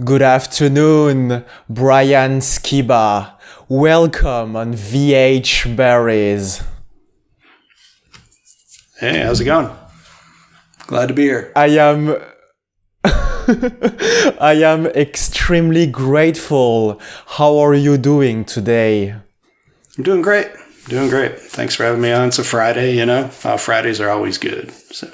Good afternoon, Brian Skiba. Welcome on VH Berries. Hey, how's it going? Glad to be here. I am I am extremely grateful. How are you doing today? I'm doing great. Doing great. Thanks for having me on. It's a Friday, Fridays are always good. So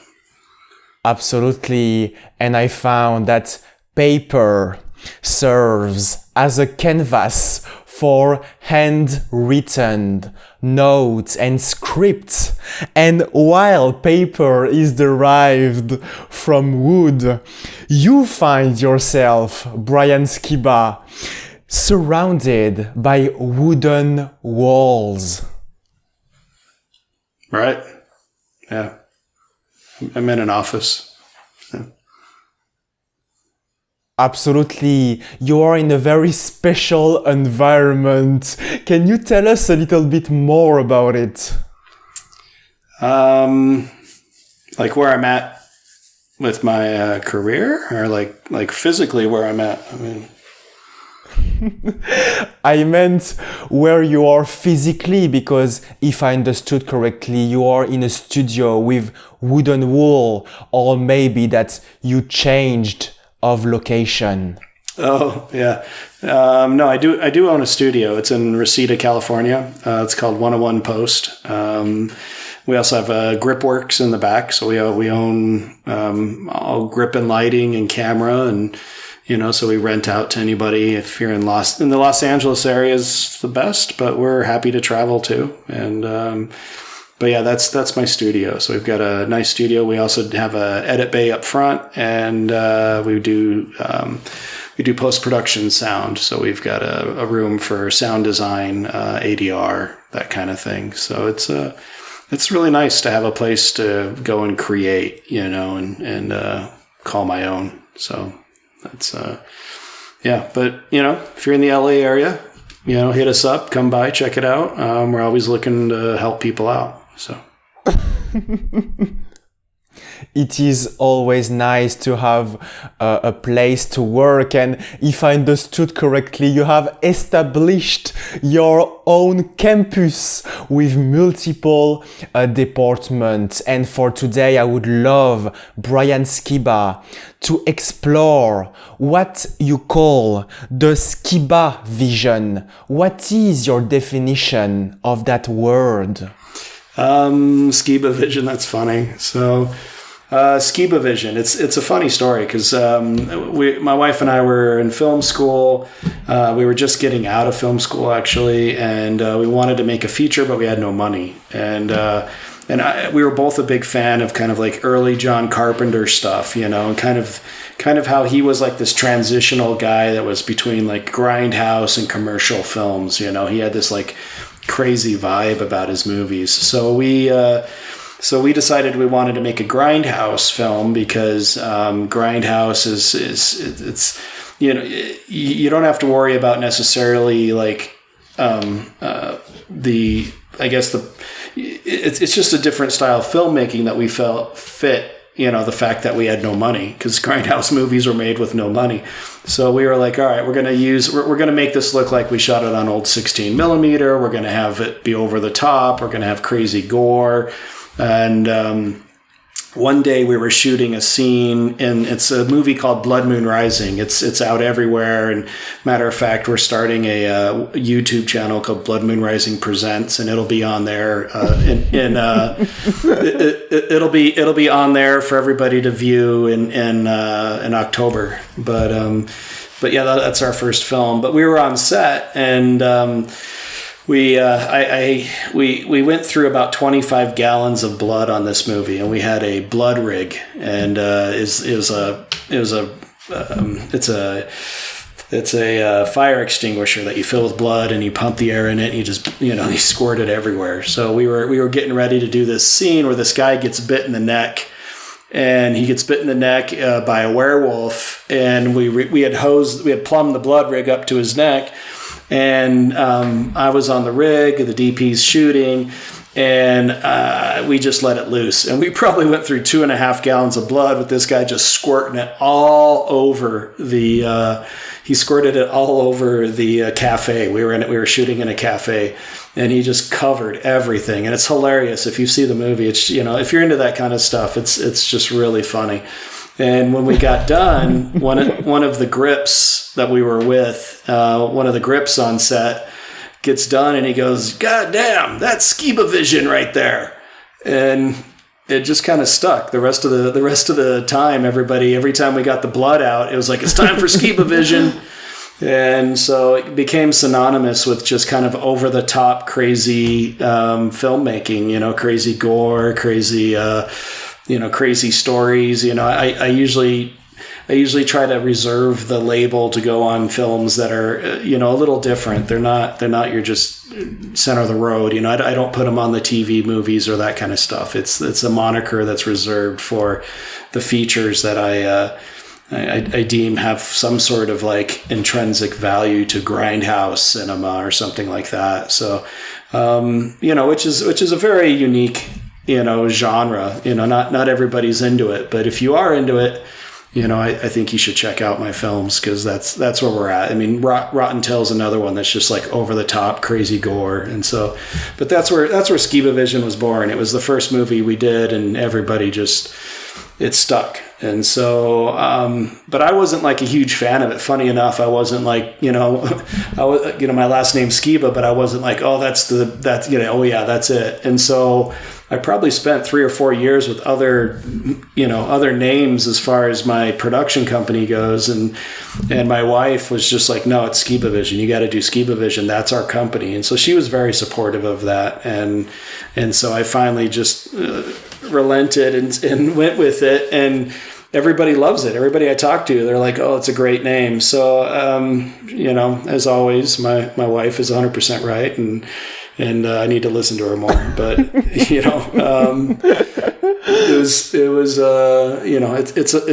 Absolutely. And I found that paper serves as a canvas for handwritten notes and scripts. And while paper is derived from wood, you find yourself, Brian Skiba, surrounded by wooden walls. right? Yeah. I'm in an office. Yeah. Absolutely. You are in a very special environment. Can you tell us a little bit more about it? Like where I'm at with my career, or like physically where I'm at. I mean, I meant where you are physically, because if I understood correctly, you are in a studio with wooden wool, or maybe that you changed of location. oh yeah. No, I do own a studio. It's in Reseda, California. It's called 101 Post. We also have Gripworks in the back, so we own all grip and lighting and camera, and so we rent out to anybody. If you're in the Los Angeles area is the best, but we're happy to travel too. And but yeah, that's my studio. So we've got a nice studio. We also have a edit bay up front, and we do post-production sound. So we've got a room for sound design, ADR, that kind of thing. So it's really nice to have a place to go and create, and call my own. So that's yeah. But if you're in the LA area, hit us up, come by, check it out. We're always looking to help people out. So. It is always nice to have a place to work, and if I understood correctly, you have established your own campus with multiple departments. And for today, I would love, Brian Skiba, to explore what you call the Skiba vision. What is your definition of that word? Skiba vision. That's funny. So. Skiba vision. It's a funny story because my wife and I were in film school. We were just getting out of film school actually, and we wanted to make a feature, but we had no money. And we were both a big fan of kind of like early John Carpenter stuff, and kind of how he was like this transitional guy that was between like grindhouse and commercial films. He had this like crazy vibe about his movies. So we decided we wanted to make a grindhouse film because grindhouse it's you don't have to worry about necessarily like it's just a different style of filmmaking that we felt fit. The fact that we had no money, because grindhouse movies were made with no money. So we were like, all right, we're going to make this look like we shot it on old 16 millimeter. We're going to have it be over the top. We're going to have crazy gore. And one day we were shooting a scene, and it's a movie called Blood Moon Rising. It's out everywhere. And matter of fact, we're starting a YouTube channel called Blood Moon Rising Presents, and it'll be on there. It'll be on there for everybody to view in October. But yeah, that's our first film. But we were on set, and we went through about 25 gallons of blood on this movie, and we had a blood rig, and it's a fire extinguisher that you fill with blood, and you pump the air in it, and you just you squirt it everywhere. So we were getting ready to do this scene where this guy gets bit in the neck. And he gets bit in the neck by a werewolf, and we had plumbed the blood rig up to his neck, and I was on the rig, the DP's shooting, and we just let it loose. And we probably went through 2.5 gallons of blood with this guy just squirting it all over the. He squirted it all over the cafe. We were shooting in a cafe, and he just covered everything. And it's hilarious if you see the movie. It's if you're into that kind of stuff, it's just really funny. And when we got done, one of the grips that we were with, one of the grips on set, gets done and he goes, "God damn, that's Skiba vision right there." And it just kind of stuck. The rest of the time, every time we got the blood out, it was like, it's time for Skiba vision. And so it became synonymous with just kind of over the top, crazy filmmaking, crazy gore, crazy, crazy stories. I usually try to reserve the label to go on films that are, a little different. They're not your just center of the road. I don't put them on the TV movies or that kind of stuff. It's a moniker that's reserved for the features that I deem have some sort of like intrinsic value to grindhouse cinema or something like that. So, which is a very unique, genre. Not everybody's into it, but if you are into it, I think you should check out my films, because that's where we're at. I mean, Rotten Tail's another one that's just like over the top, crazy gore, and so. But that's where Skiba Vision was born. It was the first movie we did, and everybody it stuck. And so, but I wasn't like a huge fan of it. Funny enough, I wasn't like, my last name's Skiba, but I wasn't like, oh, that's it. And so I probably spent 3 or 4 years with other names as far as my production company goes. And my wife was just like, no, it's Skiba Vision. You got to do Skiba Vision. That's our company. And so she was very supportive of that. And so I finally just relented and went with it. And everybody loves it. Everybody I talk to, they're like, oh, it's a great name. So, as always, my wife is 100% right. And I need to listen to her more, but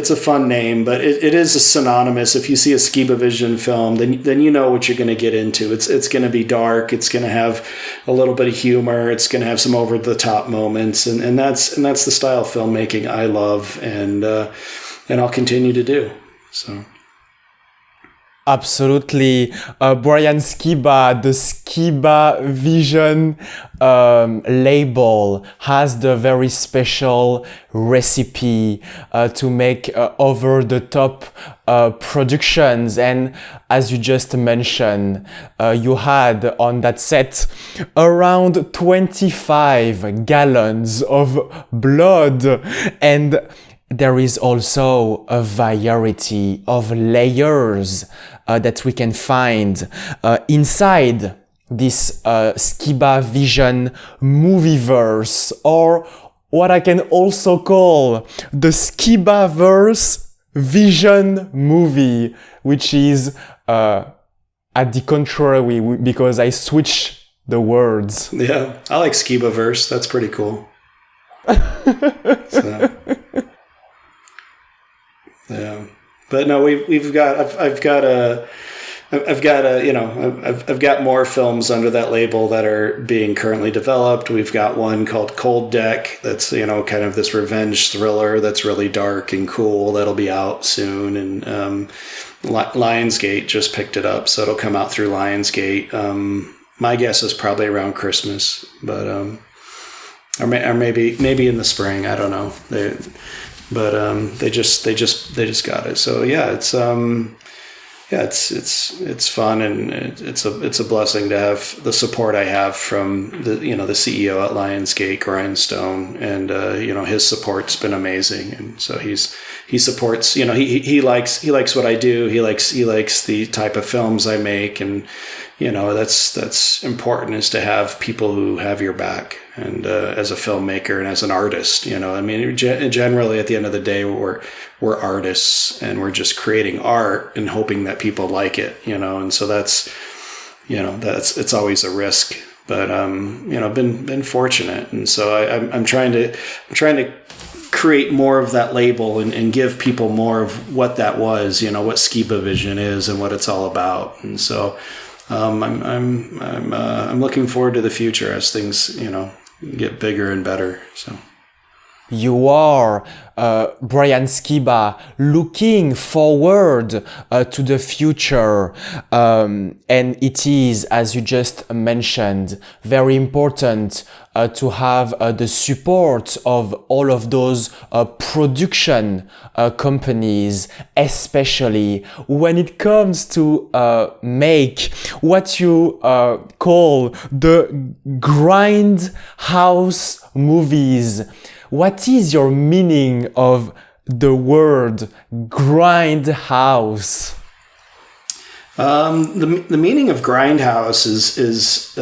it's a fun name, but it is a synonymous. If you see a Skiba Vision film, then you know what you're going to get into. It's going to be dark. It's going to have a little bit of humor. It's going to have some over the top moments, and that's the style of filmmaking I love, and I'll continue to do so. Absolutely. Brian Skiba, the Skiba Vision label has the very special recipe to make over-the-top productions. And as you just mentioned, you had on that set around 25 gallons of blood, and there is also a variety of layers that we can find inside this Skiba Vision movieverse, or what I can also call the Skibaverse Vision movie, which is at the contrary, because I switch the words. Yeah, I like Skibaverse. That's pretty cool. So. Yeah, but no, I've got more films under that label that are being currently developed. We've got one called Cold Deck that's kind of this revenge thriller that's really dark and cool, that'll be out soon. And Lionsgate just picked it up, so it'll come out through Lionsgate. My guess is probably around Christmas, but or maybe in the spring. I don't know. They just got it. So yeah, it's fun, and it's a blessing to have the support I have from the CEO at Lionsgate, Grindstone, and his support's been amazing. And so he supports, he likes what I do. He likes the type of films I make, and that's important, is to have people who have your back. And as a filmmaker and as an artist, generally at the end of the day, we're artists, and we're just creating art and hoping that people like it, and so that's it's always a risk, but been fortunate. And so I'm trying to create more of that label and give people more of what that was, what Skiba Vision is and what it's all about. And so I'm looking forward to the future as things get bigger and better. So. You are, Brian Skiba, looking forward to the future. And it is, as you just mentioned, very important to have the support of all of those production companies, especially when it comes to make what you call the grindhouse movies. What is your meaning of the word grindhouse? The meaning of grindhouse is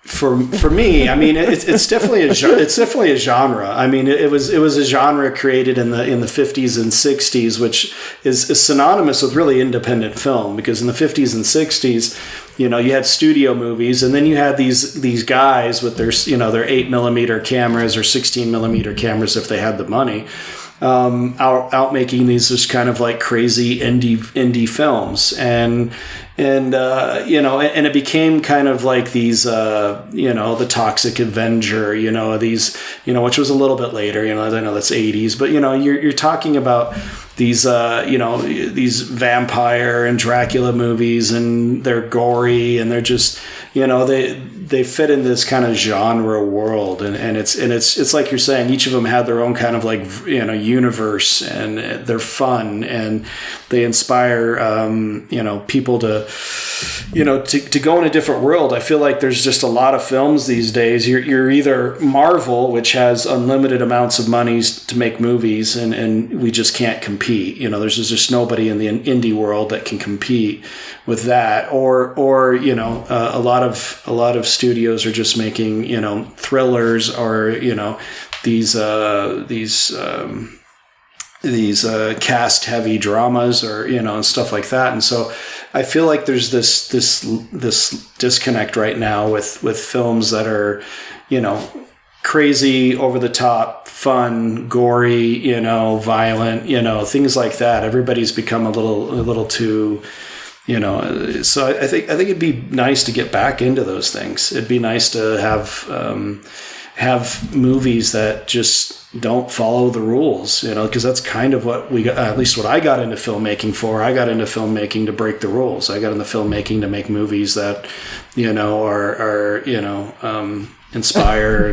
for me. I mean, it's definitely a genre. I mean, it was a genre created in the 50s and 60s, which is synonymous with really independent film, because in the 50s and 60s, you had studio movies, and then you had these guys with their 8mm cameras or 16mm cameras if they had the money, out making these just kind of like crazy indie films, and it became kind of like these the Toxic Avenger, which was a little bit later, I know that's 80s, but you're talking about these these vampire and Dracula movies, and they're gory, and they're just they fit in this kind of genre world, and it's like you're saying, each of them had their own kind of like universe, and they're fun, and they inspire people to go in a different world. I feel like there's just a lot of films these days. You're either Marvel, which has unlimited amounts of monies to make movies, and we just can't compete. There's just nobody in the indie world that can compete with that, or a lot of studios are just making thrillers, or these cast heavy dramas, or stuff like that. And so I feel like there's this disconnect right now with films that are crazy, over the top, fun, gory, violent, things like that. Everybody's become a little too, so I think it'd be nice to get back into those things. It'd be nice to have movies that just don't follow the rules, because that's kind of what we got, at least what I got into filmmaking for. I got into filmmaking to break the rules. I got into filmmaking to make movies that, are inspire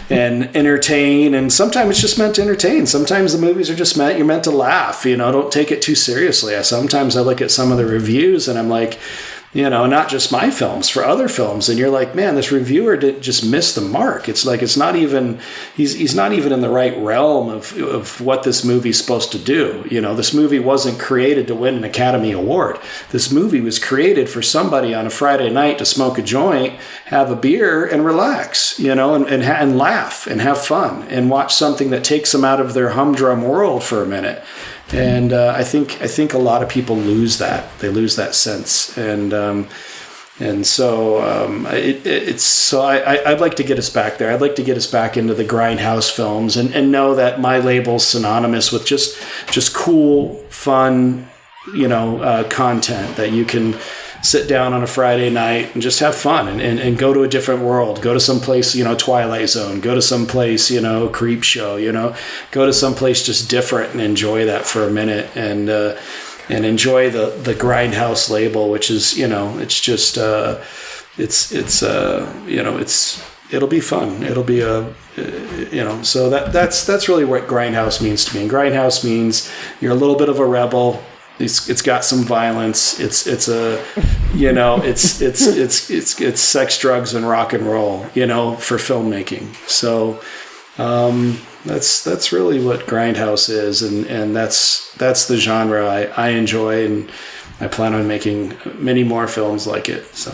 and entertain, and sometimes it's just meant to entertain. Sometimes the movies are just you're meant to laugh. Don't take it too seriously. Sometimes I look at some of the reviews and I'm like, not just my films, for other films, and you're like, man, this reviewer did just miss the mark. It's like, it's not even, he's not even in the right realm of what this movie's supposed to do. This movie wasn't created to win an Academy Award. This movie was created for somebody on a Friday night to smoke a joint, have a beer, and relax, and laugh and have fun and watch something that takes them out of their humdrum world for a minute. And I think a lot of people lose that. They lose that sense, and so I'd like to get us back there. I'd like to get us back into the grindhouse films, and know that my label's synonymous with just cool, fun, content that you can sit down on a Friday night and just have fun, and go to a different world, go to some place, Twilight Zone, go to some place, Creep Show, go to some place just different and enjoy that for a minute, and enjoy the grindhouse label, which is, it's just, it'll be fun. It'll be so that's really what grindhouse means to me. And grindhouse means you're a little bit of a rebel. It's got some violence. It's sex, drugs, and rock and roll, for filmmaking. So that's really what grindhouse is, and that's the genre I enjoy, and I plan on making many more films like it. So,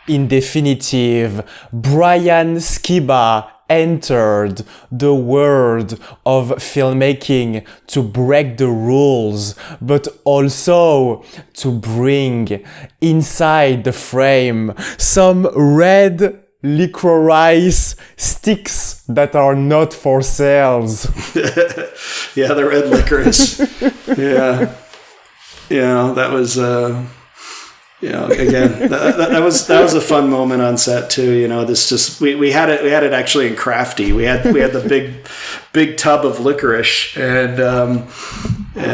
in definitive, Brian Skiba entered the world of filmmaking to break the rules, but also to bring inside the frame some red licorice sticks that are not for sales. Yeah, the red licorice. Yeah, that was Again, that was a fun moment on set too. This just we had it actually in Crafty. We had the big tub of licorice, and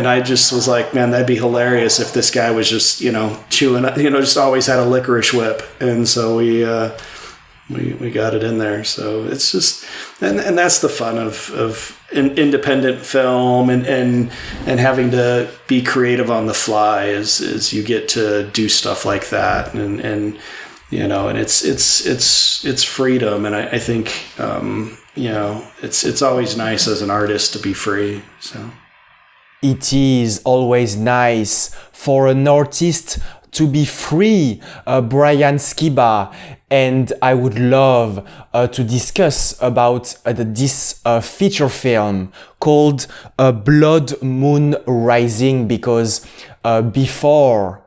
I just was like, man, that'd be hilarious if this guy was just chewing, just always had a licorice whip, and so we got it in there. So it's just, and that's the fun of an independent film and having to be creative on the fly is you get to do stuff like that, and it's freedom. And I think, it's always nice as an artist to be free. So it is always nice for an artist to be free, Brian Skiba, and I would love to discuss about this feature film called Blood Moon Rising, because before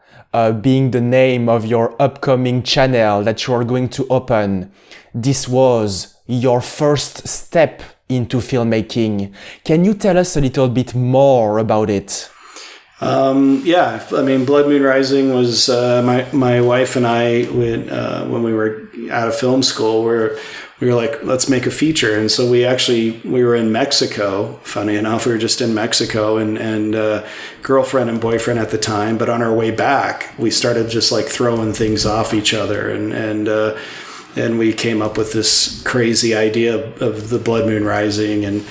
being the name of your upcoming channel that you are going to open, this was your first step into filmmaking. Can you tell us a little bit more about it? Blood Moon Rising was my wife and I when we were out of film school, we were like, let's make a feature. And so we were in Mexico. Funny enough, we were just in Mexico and girlfriend and boyfriend at the time. But on our way back, we started just like throwing things off each other, and we came up with this crazy idea of the Blood Moon Rising, and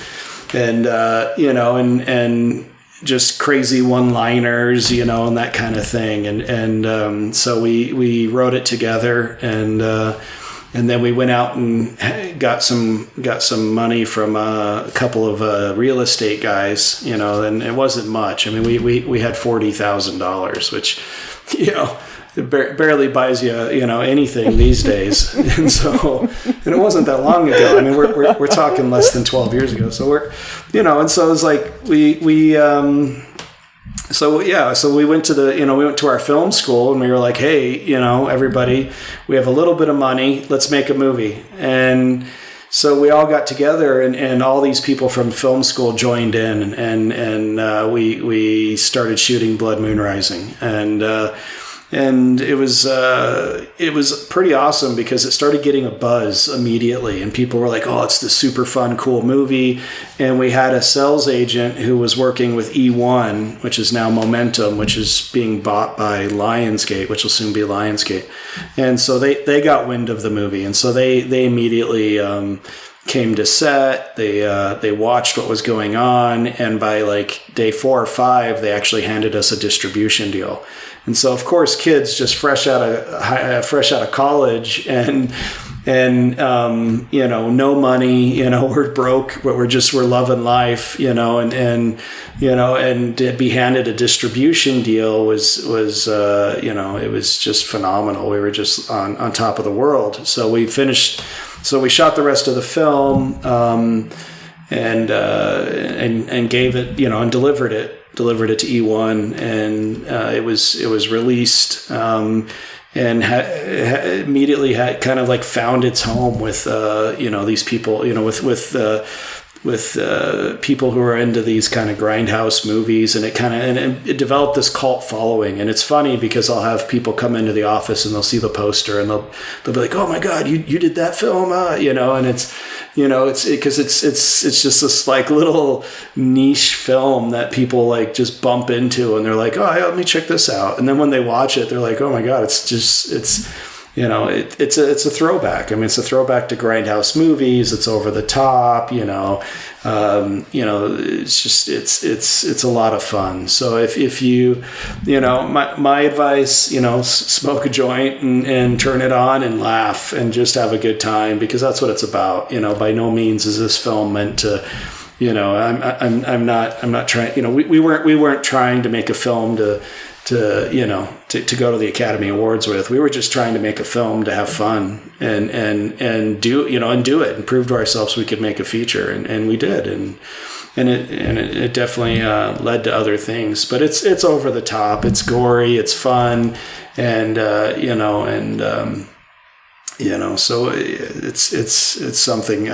just crazy one-liners, and that kind of thing. And so we wrote it together, and then we went out and got some money from a couple of real estate guys, and it wasn't much. I mean, we had $40,000, which, it barely buys you, anything these days. And it wasn't that long ago. I mean, we're talking less than 12 years ago. So and so it's like so we went to our film school, and we were like, hey, everybody, we have a little bit of money. Let's make a movie. And so we all got together, and all these people from film school joined in, and we started shooting Blood Moon Rising. And it was pretty awesome because it started getting a buzz immediately, and people were like, oh, it's this super fun, cool movie. And we had a sales agent who was working with E1, which is now Momentum, which is being bought by Lionsgate, which will soon be Lionsgate. And so they got wind of the movie, and so they immediately came to set. They watched what was going on, and by like day 4 or 5, they actually handed us a distribution deal. And so, of course, kids just fresh out of college and no money, we're broke, but we're loving life, and to be handed a distribution deal was it was just phenomenal. We were just on top of the world. So we shot the rest of the film, and gave it, and delivered it to E1, and it was released, and immediately had kind of like found its home with these people, with people who are into these kind of grindhouse movies, and it developed this cult following. And it's funny because I'll have people come into the office and they'll see the poster and they'll be like, oh my God, you did that film, and it's because it's just this like little niche film that people like just bump into, and they're like, oh, let me check this out. And then when they watch it, they're like, oh my God, it's a throwback. I mean, it's a throwback to grindhouse movies. It's over the top, it's just, it's a lot of fun. So if you, my advice, smoke a joint and turn it on and laugh and just have a good time, because that's what it's about. By no means is this film meant to, I'm not trying, we weren't trying to make a film to go to the Academy Awards with. We were just trying to make a film to have fun and do it and prove to ourselves we could make a feature, and we did, and it definitely led to other things. But it's over the top, it's gory, it's fun, and so it's something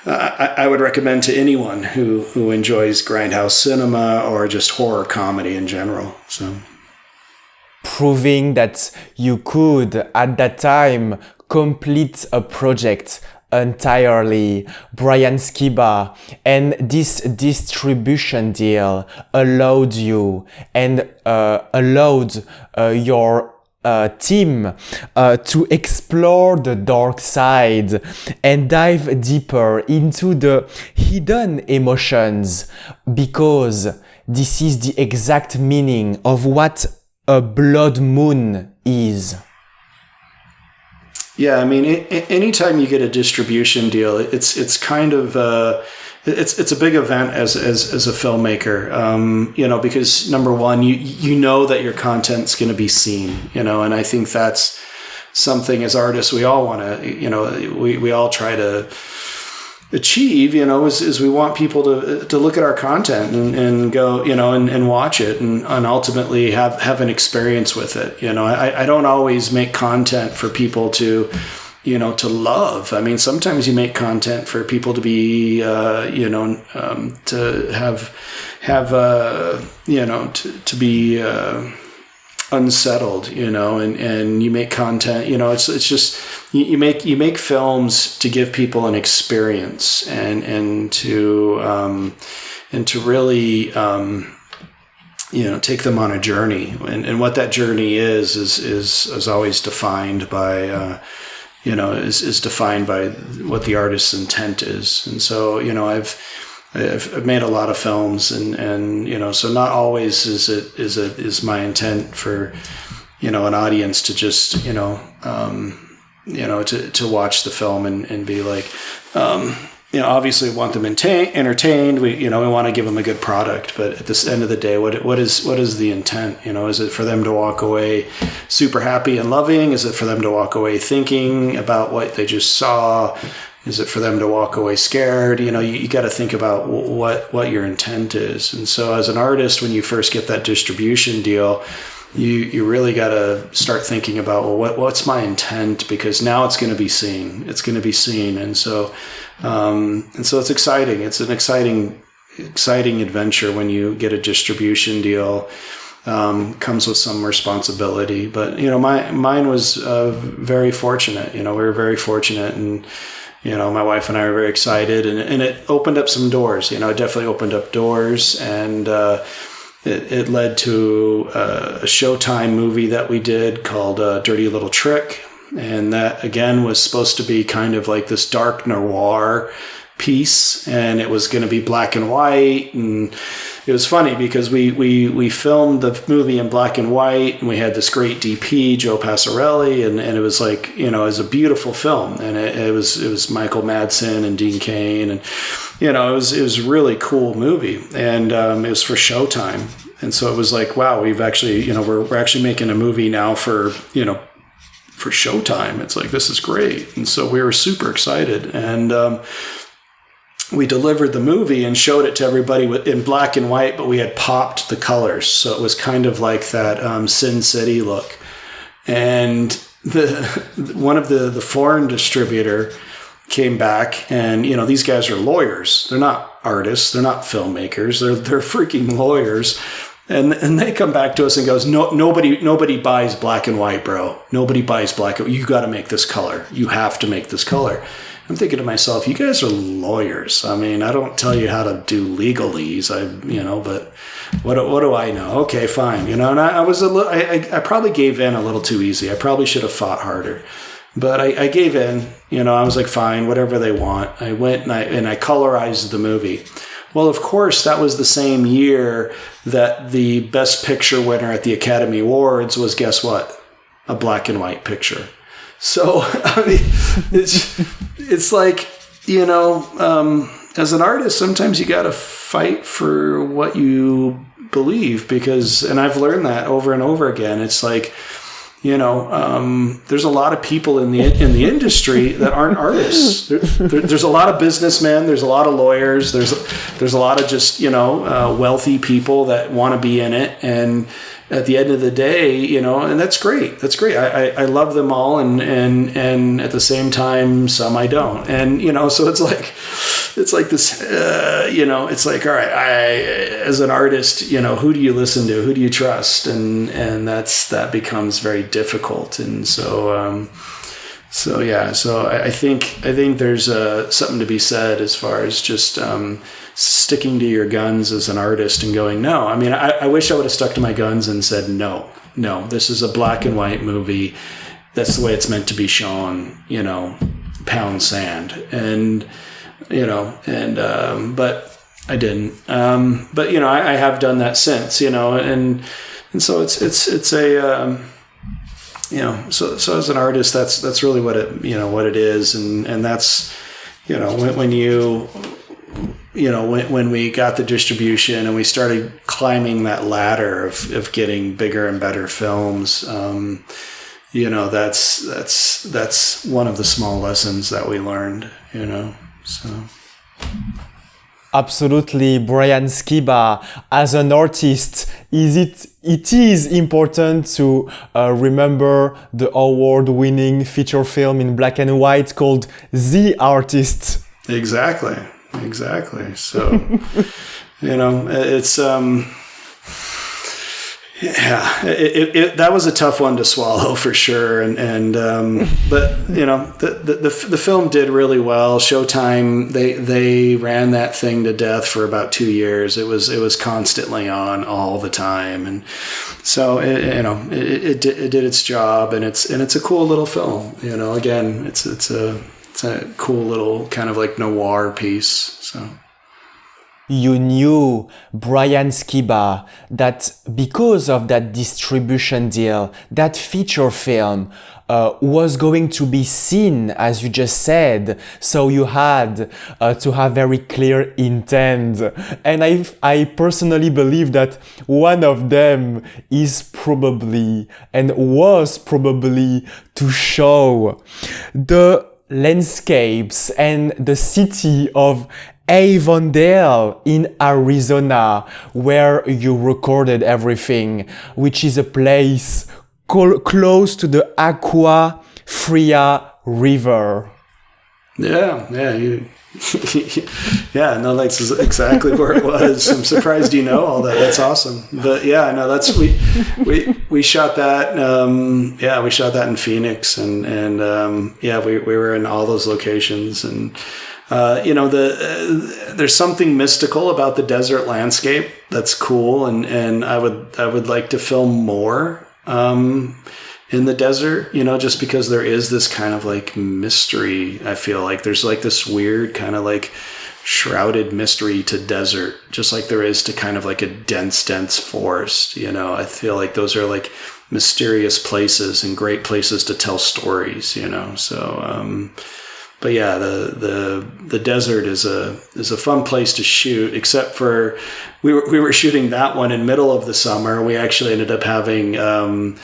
I would recommend to anyone who enjoys grindhouse cinema or just horror comedy in general. So, proving that you could at that time complete a project entirely. Brian Skiba, and this distribution deal allowed you and allowed your team to explore the dark side and dive deeper into the hidden emotions, because this is the exact meaning of what a blood moon is. Yeah, I mean, anytime you get a distribution deal, it's kind of it's a big event as a filmmaker, because number one, you know that your content's going to be seen, and I think that's something as artists we all want to, we all try to achieve, is we want people to look at our content and go, and watch it and ultimately have an experience with it. I don't always make content for people to love. I mean, sometimes you make content for people to be, to to be unsettled, and you make content, it's just, you make films to give people an experience and to really, take them on a journey, and what that journey is always defined by, is defined by what the artist's intent is. And so, I've made a lot of films, and so not always is my intent for, an audience to just, to watch the film and be like, obviously we want them entertained. We want to give them a good product, but at the end of the day, what is the intent? Is it for them to walk away super happy and loving? Is it for them to walk away thinking about what they just saw? Is it for them to walk away scared? You got to think about what your intent is. And so as an artist, when you first get that distribution deal, you really got to start thinking about, well, what's my intent? Because now it's going to be seen. It's going to be seen. And so it's exciting. It's an exciting adventure when you get a distribution deal. Comes with some responsibility, but mine was very fortunate. We were very fortunate, and my wife and I were very excited, and it opened up some doors. It definitely opened up doors, and it led to a Showtime movie that we did called Dirty Little Trick, and that again was supposed to be kind of like this dark noir piece, and it was going to be black and white. And it was funny because we filmed the movie in black and white, and we had this great DP, Joe Passarelli, and it was like, it was a beautiful film, and it was Michael Madsen and Dean Cain, and it was a really cool movie, and it was for Showtime, and so it was like, wow, we've actually, we're actually making a movie now for Showtime. It's like, this is great, and so we were super excited, and we delivered the movie and showed it to everybody in black and white, but we had popped the colors. So it was kind of like that Sin City look. And one of the foreign distributor came back, and, these guys are lawyers. They're not artists. They're not filmmakers. They're freaking lawyers. And they come back to us and goes, nobody buys black and white, bro. Nobody buys black and white. You got to make this color. You have to make this color. I'm thinking to myself, you guys are lawyers. I mean, I don't tell you how to do legalese, but what do I know? Okay, fine. And I was I probably gave in a little too easy. I probably should have fought harder, but I gave in, I was like, fine, whatever they want. I went and I colorized the movie. Well, of course, that was the same year that the Best Picture winner at the Academy Awards was, guess what? A black and white picture. So, I mean, it's like, as an artist, sometimes you got to fight for what you believe, and I've learned that over and over again. It's like, there's a lot of people in the industry that aren't artists. There's a lot of businessmen. There's a lot of lawyers. There's a lot of just, wealthy people that want to be in it. And at the end of the day, you know, and that's great. That's great. I love them all, and at the same time, some I don't. And you know, so it's like this. You know, it's like, all right, as an artist, you know, who do you listen to? Who do you trust? And that becomes very difficult. And so. So yeah, so I think there's something to be said as far as just sticking to your guns as an artist and going, no. I mean, I wish I would have stuck to my guns and said, no, this is a black and white movie. That's the way it's meant to be shown, you know, pound sand. And, you know, and, but I didn't. But, you know, I have done that since, you know, and so it's a, you know, so as an artist, that's really what it is. And that's, you know, when we got the distribution and we started climbing that ladder of getting bigger and better films, you know, that's one of the small lessons that we learned, you know, so. Absolutely, Brian Skiba. As an artist, it is important to remember the award-winning feature film in black and white called The Artist. Exactly. So, you know, it's yeah, that was a tough one to swallow for sure. And but you know, the film did really well. Showtime, they ran that thing to death for about 2 years. It was constantly on all the time. And so it did its job, and it's a cool little film. You know, again, it's a cool little kind of like noir piece. So. You knew, Brian Skiba, that because of that distribution deal, that feature film was going to be seen, as you just said. So you had to have very clear intent. And I personally believe that one of them is probably and was probably to show the landscapes and the city of Avondale in Arizona, where you recorded everything, which is a place close to the Aqua Fria River. Yeah, yeah, no, that's exactly where it was. I'm surprised you know all that. That's awesome. But yeah, no, that's we shot that. We shot that in Phoenix, and yeah, we were in all those locations. And you know, there's something mystical about the desert landscape that's cool, and I would like to film more in the desert, you know, just because there is this kind of like mystery. I feel like there's like this weird kind of like shrouded mystery to desert, just like there is to kind of like a dense forest. You know, I feel like those are like mysterious places and great places to tell stories, you know. So but yeah, the desert is a fun place to shoot, except for we were shooting that one in middle of the summer. We actually ended up having an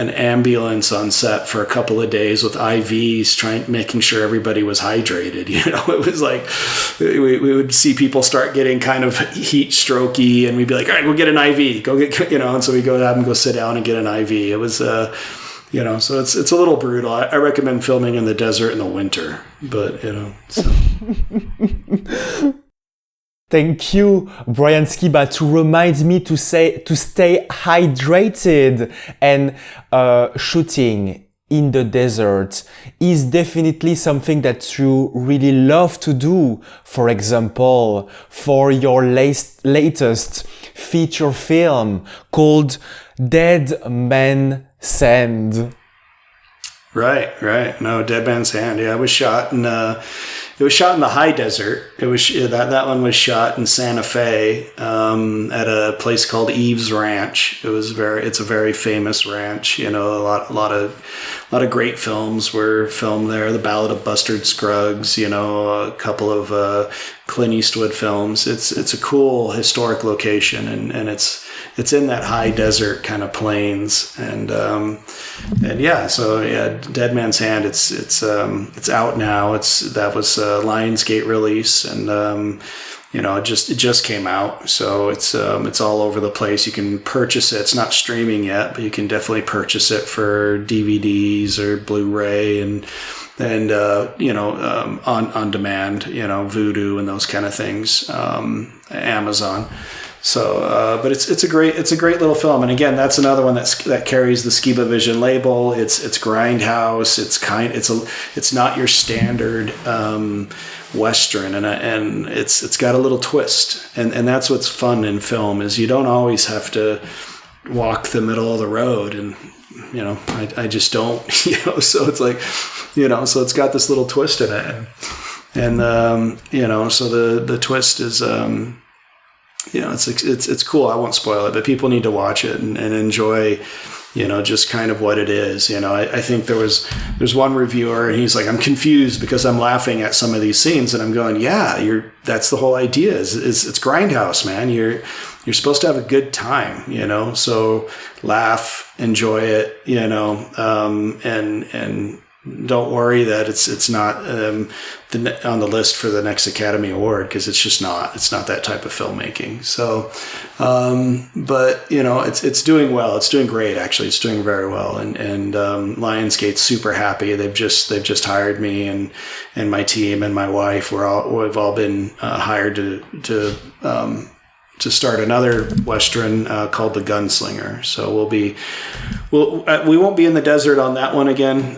ambulance on set for a couple of days with IVs, making sure everybody was hydrated. You know, it was like we would see people start getting kind of heat strokey, and we'd be like, all right, go get an IV, go get, you know, and so we have them go sit down and get an IV. It was you know, so it's a little brutal. I recommend filming in the desert in the winter, but you know. So. Thank you, Brian Skiba, to remind me to stay hydrated. And shooting in the desert is definitely something that you really love to do. For example, for your latest feature film called Dead Man Sand. Right. No, Dead Man Sand. Yeah, it was shot in the high desert. It was that one was shot in Santa Fe at a place called Eve's Ranch. It's a very famous ranch. You know, a lot of great films were filmed there. The Ballad of Buster Scruggs. You know, a couple of Clint Eastwood films. It's a cool historic location, and it's in that high desert kind of plains, and yeah, so yeah, Dead Man's Hand. It's out now. That was a Lionsgate release, and it just came out, so it's all over the place. You can purchase it. It's not streaming yet, but you can definitely purchase it for DVDs or Blu-ray and on demand, Vudu and those kind of things, Amazon. So, but it's a great little film. And again, that's another one that carries the Skiba Vision label. It's grindhouse. It's not your standard Western, and it's got a little twist. And that's what's fun in film, is you don't always have to walk the middle of the road. And I just don't. So it's like, so it's got this little twist in it, and so the twist is. It's cool. I won't spoil it, but people need to watch it and enjoy, just kind of what it is. I think there's one reviewer, and he's like, I'm confused because I'm laughing at some of these scenes, and I'm going, yeah, that's the whole idea is it's grindhouse, man. You're supposed to have a good time, so laugh, enjoy it, and don't worry that it's not on the list for the next Academy Award, because it's not that type of filmmaking. So, but it's doing well. It's doing great, actually. It's doing very well. And Lionsgate's super happy. They've just hired me and my team and my wife. We've all been hired to start another Western called The Gunslinger. So we won't be in the desert on that one again.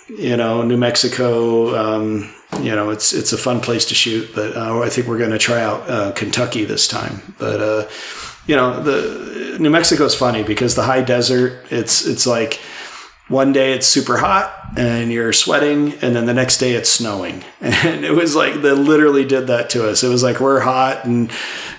New Mexico, it's a fun place to shoot, but I think we're going to try out Kentucky this time. But the New Mexico is funny because the high desert, it's like one day it's super hot and you're sweating, and then the next day it's snowing. And it was like, they literally did that to us. It was like, we're hot, and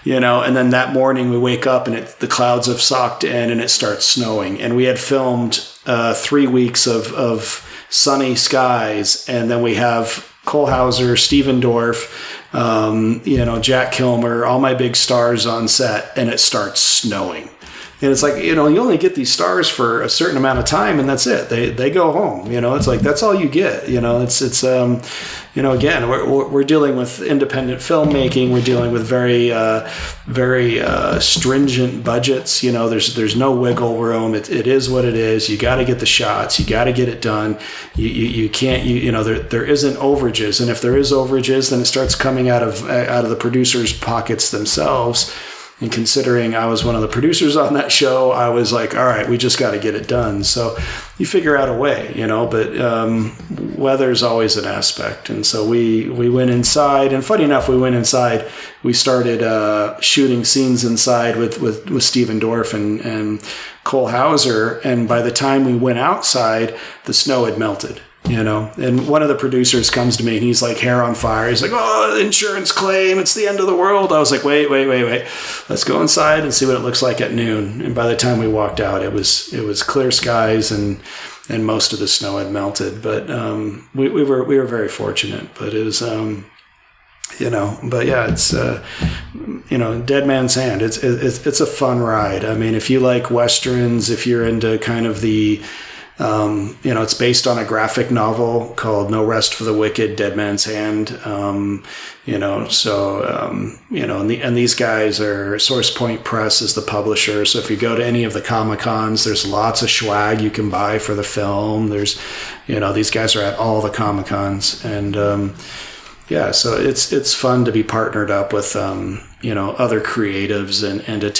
and then that morning we wake up and the clouds have socked in and it starts snowing. And we had filmed 3 weeks of sunny skies, and then we have Cole Hauser, Steven Dorff, Jack Kilmer, all my big stars on set, and it starts snowing. And it's like, you only get these stars for a certain amount of time, and that's it. They go home. It's like, that's all you get. It's again, we're dealing with independent filmmaking. We're dealing with very stringent budgets. There's no wiggle room. It is what it is. You got to get the shots. You got to get it done. You can't. There isn't overages, and if there is overages, then it starts coming out of the producers' pockets themselves. And considering I was one of the producers on that show, I was like, all right, we just got to get it done. So you figure out a way, but weather's always an aspect. And so we went inside, and funny enough, we went inside. We started shooting scenes inside with Steven Dorff and Cole Hauser. And by the time we went outside, the snow had melted. And one of the producers comes to me and he's like, hair on fire. He's like, oh, insurance claim. It's the end of the world. I was like, wait. Let's go inside and see what it looks like at noon. And by the time we walked out, it was clear skies and most of the snow had melted. But we were very fortunate. But it was, but yeah, it's, Dead Man's Hand. It's a fun ride. I mean, if you like Westerns, if you're into kind of the, it's based on a graphic novel called No Rest for the Wicked, Dead Man's Hand. And these guys are, Source Point Press is the publisher. So if you go to any of the Comic-Cons, there's lots of swag you can buy for the film. There's, these guys are at all the Comic-Cons, and, so it's fun to be partnered up with, other creatives and to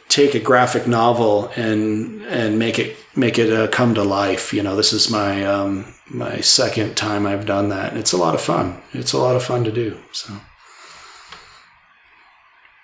take a graphic novel and make it come to life. This is my second time I've done that. And it's a lot of fun. It's a lot of fun to do. So.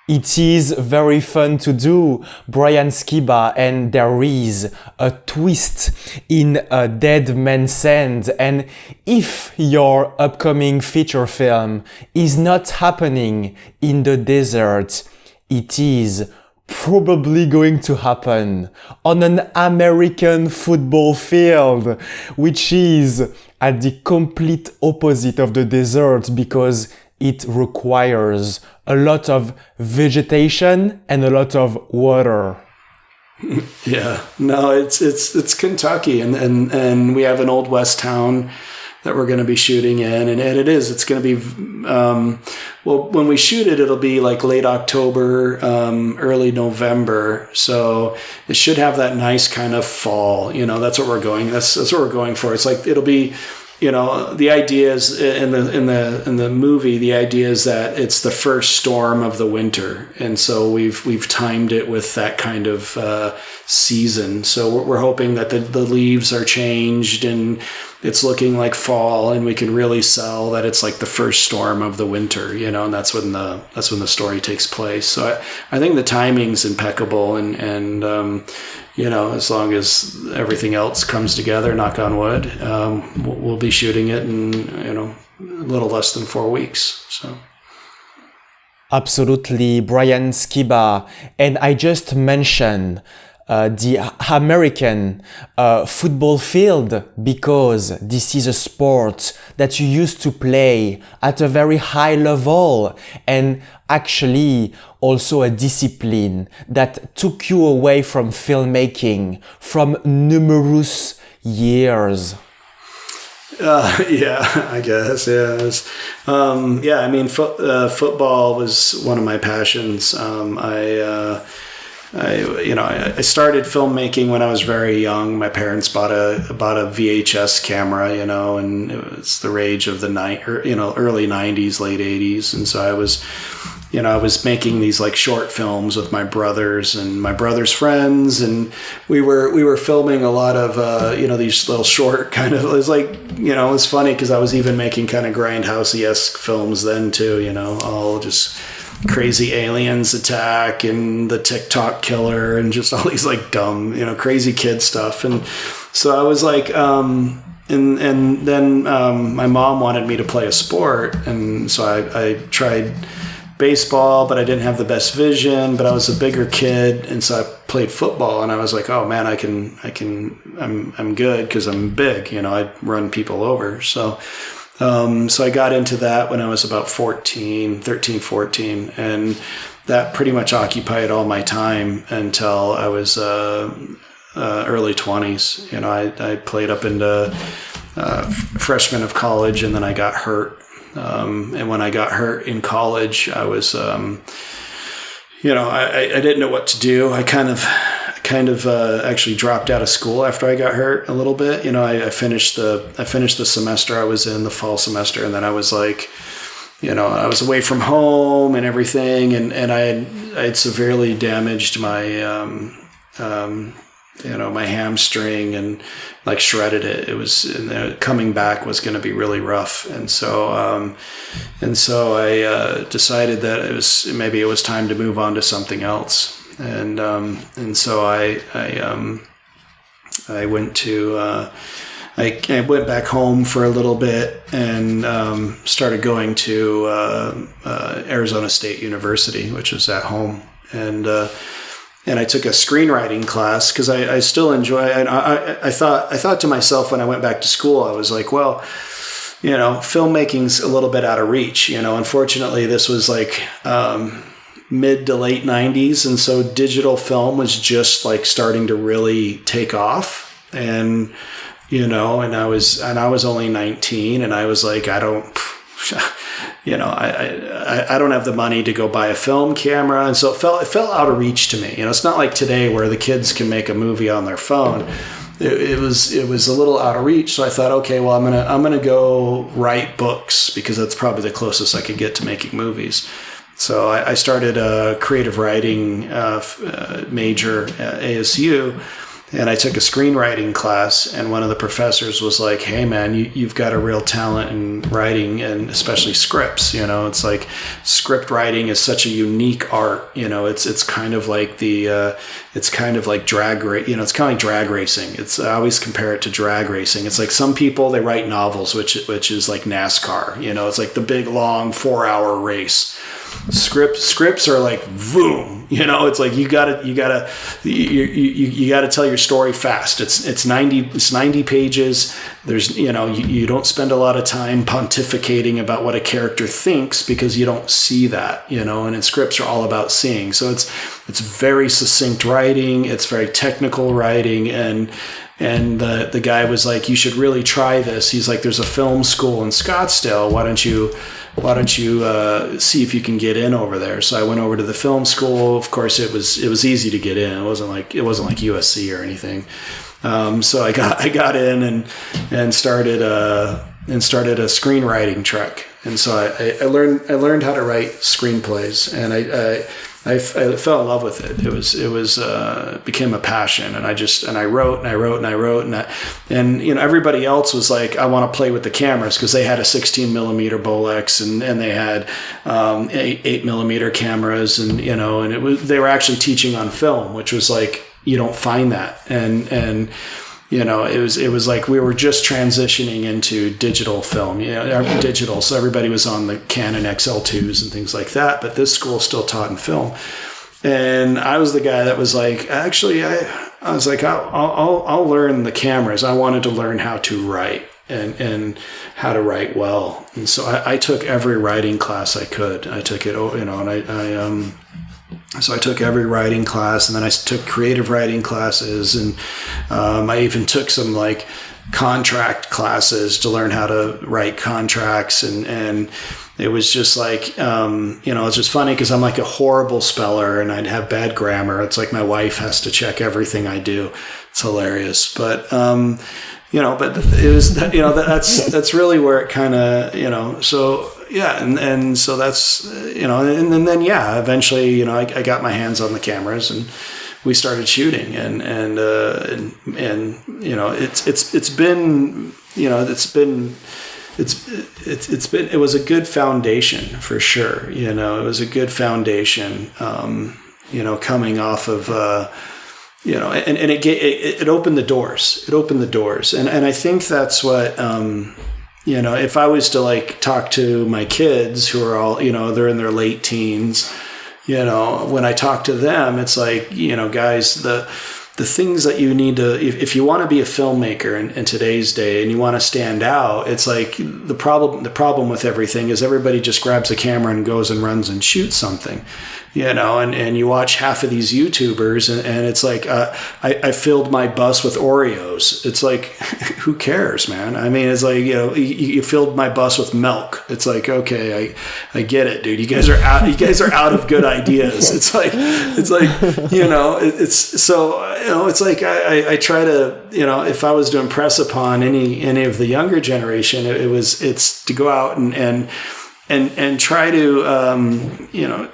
It is very fun to do, Brian Skiba, and there is a twist in a Dead Man's Hand. And if your upcoming feature film is not happening in the desert, it is probably going to happen on an American football field, which is at the complete opposite of the desert because it requires a lot of vegetation and a lot of water. Yeah, no, it's Kentucky, and we have an old West town that we're going to be shooting in, and it's going to be well, when we shoot it, it'll be like late October, early November, so it should have that nice kind of fall. That's what we're going. That's what we're going for. It's like it'll be. The idea is in the movie. The idea is that it's the first storm of the winter, and so we've timed it with that kind of season. So we're hoping that the leaves are changed and it's looking like fall, and we can really sell that it's like the first storm of the winter. And that's when the story takes place. So I think the timing's impeccable, and as long as everything else comes together, knock on wood, we'll be shooting it in, a little less than 4 weeks. So. Absolutely, Brian Skiba. And I just mentioned the American football field because this is a sport that you used to play at a very high level, and actually also a discipline that took you away from filmmaking from numerous years. Yeah, I guess. Yeah. Football was one of my passions. I started filmmaking when I was very young. My parents bought a VHS camera, and it was the rage of the early 90s, late 80s. And so I was making these like short films with my brothers and my brother's friends, and we were filming a lot of these little short kind of. It was like it was funny because I was even making kind of grindhouse-esque films then too. All just crazy aliens attack and the TikTok killer and just all these like dumb crazy kid stuff. And so I was like and then my mom wanted me to play a sport, and so I tried baseball, but I didn't have the best vision, but I was a bigger kid, and so I played football, and I was like, oh man, I'm good because I'm big, I run people over. So I got into that when I was about 13, 14, and that pretty much occupied all my time until I was early 20s. I played up into freshman of college, and then I got hurt. And when I got hurt in college, I was, I didn't know what to do. I kind of actually dropped out of school after I got hurt a little bit. I finished the semester I was in, the fall semester, and then I was like, I was away from home and everything, and I had severely damaged my my hamstring and like shredded it. It was coming back was going to be really rough, and so I decided that it was time to move on to something else. And so I went to I went back home for a little bit and started going to Arizona State University, which was at home, and I took a screenwriting class because I still enjoy. And I thought to myself when I went back to school, I was like, well, filmmaking's a little bit out of reach. Unfortunately, this was like mid to late 90s, and so digital film was just like starting to really take off. And and I was only 19, and I was like, I don't have the money to go buy a film camera, and so it felt out of reach to me. It's not like today where the kids can make a movie on their phone. It was a little out of reach. So I thought, okay, well, I'm gonna go write books because that's probably the closest I could get to making movies. So I started a creative writing major at ASU, and I took a screenwriting class, and one of the professors was like, hey man, you've got a real talent in writing, and especially scripts. It's like script writing is such a unique art. It's kind of like it's kind of like drag race. It's kind of like drag racing. I always compare it to drag racing. It's like some people, they write novels, which is like NASCAR. It's like the big long 4-hour race. Scripts are like boom, it's like you gotta tell your story fast. It's 90 pages. There's you don't spend a lot of time pontificating about what a character thinks because you don't see that, and scripts are all about seeing. So it's very succinct writing, it's very technical writing, and the guy was like, you should really try this. He's like, there's a film school in Scottsdale. Why don't you see if you can get in over there? So I went over to the film school. Of course, it was easy to get in. It wasn't like USC or anything. So I got in and started a screenwriting trek. And so I learned how to write screenplays, and I fell in love with it. It became a passion, and I wrote, and everybody else was like, I want to play with the cameras, because they had a 16 millimeter Bolex, and they had 8 millimeter cameras, and they were actually teaching on film, which was like, you don't find that, and it was like we were just transitioning into digital film, digital. So everybody was on the Canon XL2s and things like that, but this school still taught in film. And I was the guy that was like, actually, I was like, I'll learn the cameras. I wanted to learn how to write and how to write well. And so I took every writing class I could. I took it, so I took every writing class, and then I took creative writing classes, and I even took some like contract classes to learn how to write contracts, and it was just like, it's just funny because I'm like a horrible speller, and I'd have bad grammar. It's like my wife has to check everything I do. It's hilarious, but but it was that's really where it kind of so. Yeah, and so that's and then eventually I got my hands on the cameras, and we started shooting, and it was a good foundation for sure. It was a good foundation. Coming off of and it opened the doors. It opened the doors, and I think that's what. If I was to like talk to my kids who are all, they're in their late teens, when I talk to them, it's like, guys, the things that you need to, if you want to be a filmmaker in today's day and you want to stand out, it's like the problem with everything is everybody just grabs a camera and goes and runs and shoots something. And you watch half of these YouTubers and it's like, I filled my bus with Oreos. It's like, who cares, man? I mean, it's like, you filled my bus with milk. It's like, okay, I get it, dude. You guys are out of good ideas. It's like, it's so, it's like, I try to, if I was to impress upon any of the younger generation, it's to go out and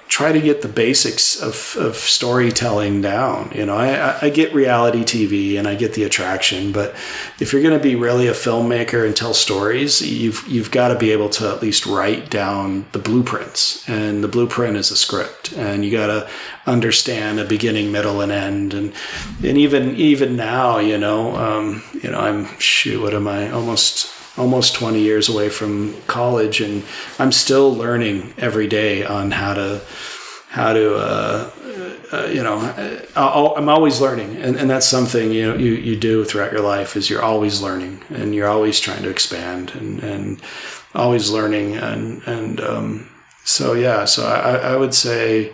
try to get the basics of storytelling down. I get reality TV and I get the attraction, but if you're going to be really a filmmaker and tell stories, you've got to be able to at least write down the blueprints, and the blueprint is a script, and you got to understand a beginning, middle, and end, and even now, I'm what am I almost 20 years away from college, and I'm still learning every day on how to I'm always learning, and that's something you do throughout your life, is you're always learning, and you're always trying to expand and always learning, so I would say,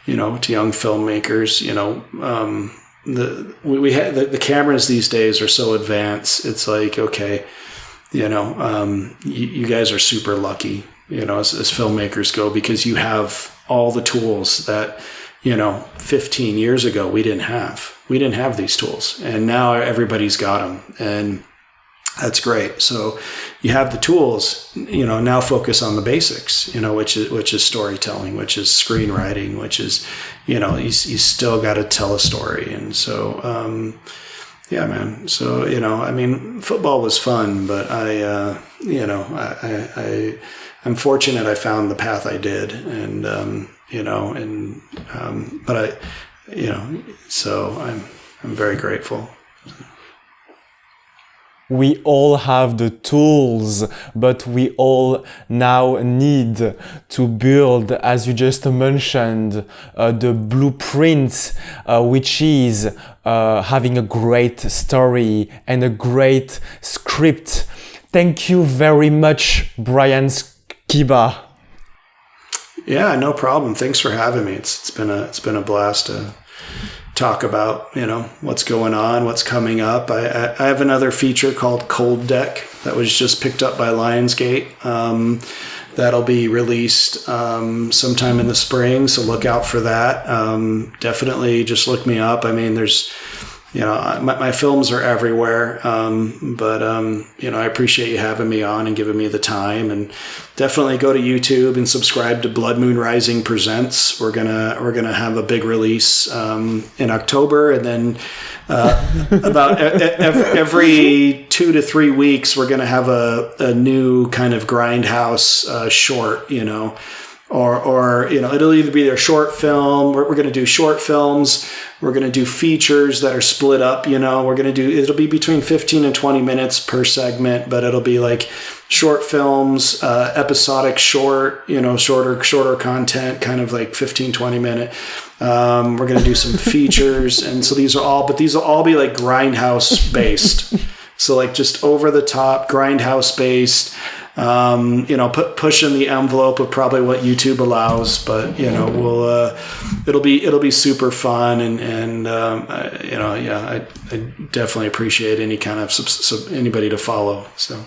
to young filmmakers, the cameras these days are so advanced. It's like, okay, you guys are super lucky, as filmmakers go, because you have all the tools that, 15 years ago we didn't have. We didn't have these tools, and now everybody's got them, and that's great. So you have the tools, now focus on the basics, which is storytelling, which is screenwriting, which is, you still got to tell a story. And so, yeah, man. So, football was fun, but I'm fortunate I found the path I did, and, so I'm very grateful. we all have the tools, but we all now need to build, as you just mentioned, the blueprint, which is having a great story and a great script. Thank you very much, Brian Skiba. Yeah, no problem. Thanks for having me. It's been a blast to talk about, what's going on, what's coming up. I have another feature called Cold Deck that was just picked up by Lionsgate. That'll be released sometime in the spring, so look out for that. Definitely just look me up. I mean, there's, my films are everywhere, but I appreciate you having me on and giving me the time. And definitely go to YouTube and subscribe to Blood Moon Rising Presents. We're gonna have a big release in October, and then about every 2 to 3 weeks, we're gonna have a new kind of grindhouse short, or it'll either be their short film. We're going to do short films. We're going to do features that are split up. It'll be between 15 and 20 minutes per segment, but it'll be like short films, episodic short, shorter content, kind of like 15, 20 minute. We're going to do some features. And so these will all be like grindhouse based. So like just over the top grindhouse based. Pushing the envelope of probably what YouTube allows, but it'll be super fun, and I definitely appreciate any kind of anybody to follow. So.